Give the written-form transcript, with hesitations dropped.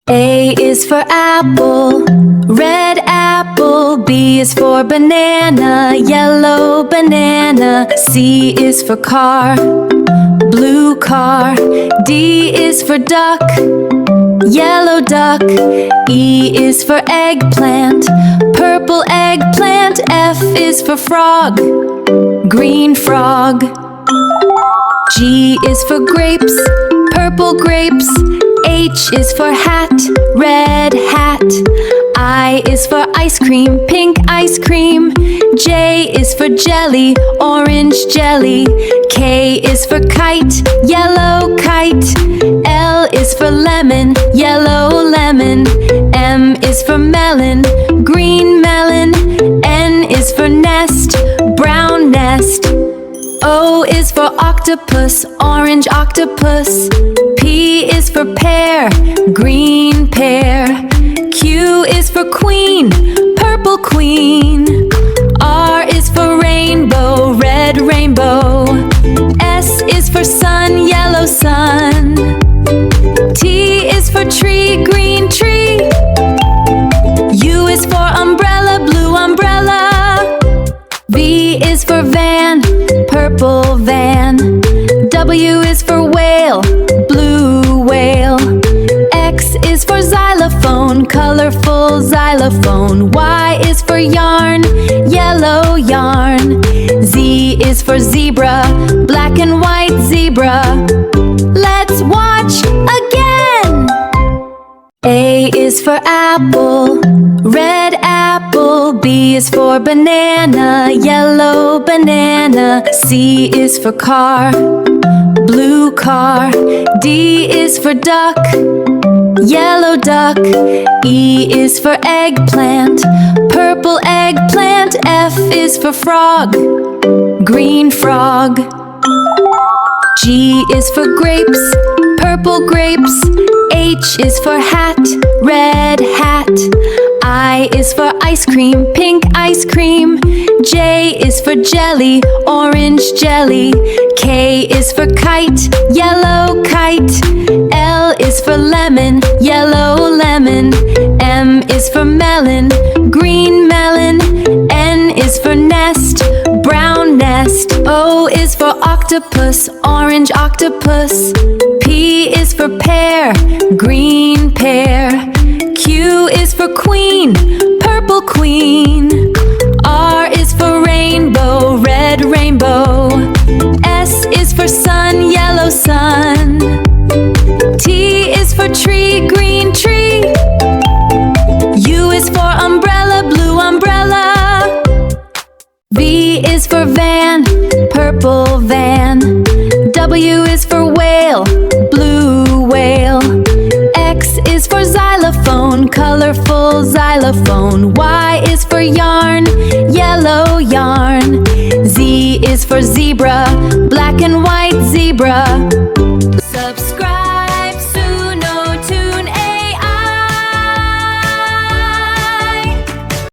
A is for apple, red apple. B is for banana, yellow banana. C is for car, blue car. D is for duck, yellow duck. E is for eggplant, purple eggplant. F is for frog, green frog. G is for grapes, purple grapes. H is for hat, red hat. I is for ice cream, pink ice cream. J is for jelly, orange jelly. K is for kite, yellow kite. L is for lemon, yellow lemon. M is for melon, green melon. N is for nest, brown nest. O is for octopus, orange octopus. P is for pear, green pear. Q is for queen, purple queen. R is for rainbow, red rainbow. S is for sun, yellow sun. T is for tree, green tree. U is for umbrella, blue umbrella. V is for van, purple van. W is for whale, blue whale. X is for xylophone, colorful xylophone. Y is for yarn, yellow yarn. Z is for zebra, black and white zebra. Let's watch again! A is for apple, red apple. B is for banana, yellow banana. C is for car, blue car. D is for duck, yellow duck. E is for eggplant, purple eggplant. F is for frog, green frog. G is for grapes, purple grapes. H is for hat, red hat. I is for ice cream, pink ice cream. J is for jelly, orange jelly. K is for kite, yellow kite. L is for lemon, yellow lemon. M is for melon, green melon. N is for nest, brown nest. O is for octopus, orange octopus. P is for pear, green pear. Q is for queen, purple queen. R is for rainbow, red rainbow. S is for sun, yellow sun. T is for tree, green tree. U is for umbrella, blue umbrella. V is for van, purple van. W is for whale, blue whale. X is for xylophone, colorful xylophone. Y is for yarn, yellow yarn. Z is for zebra, black and white zebra. Subscribe.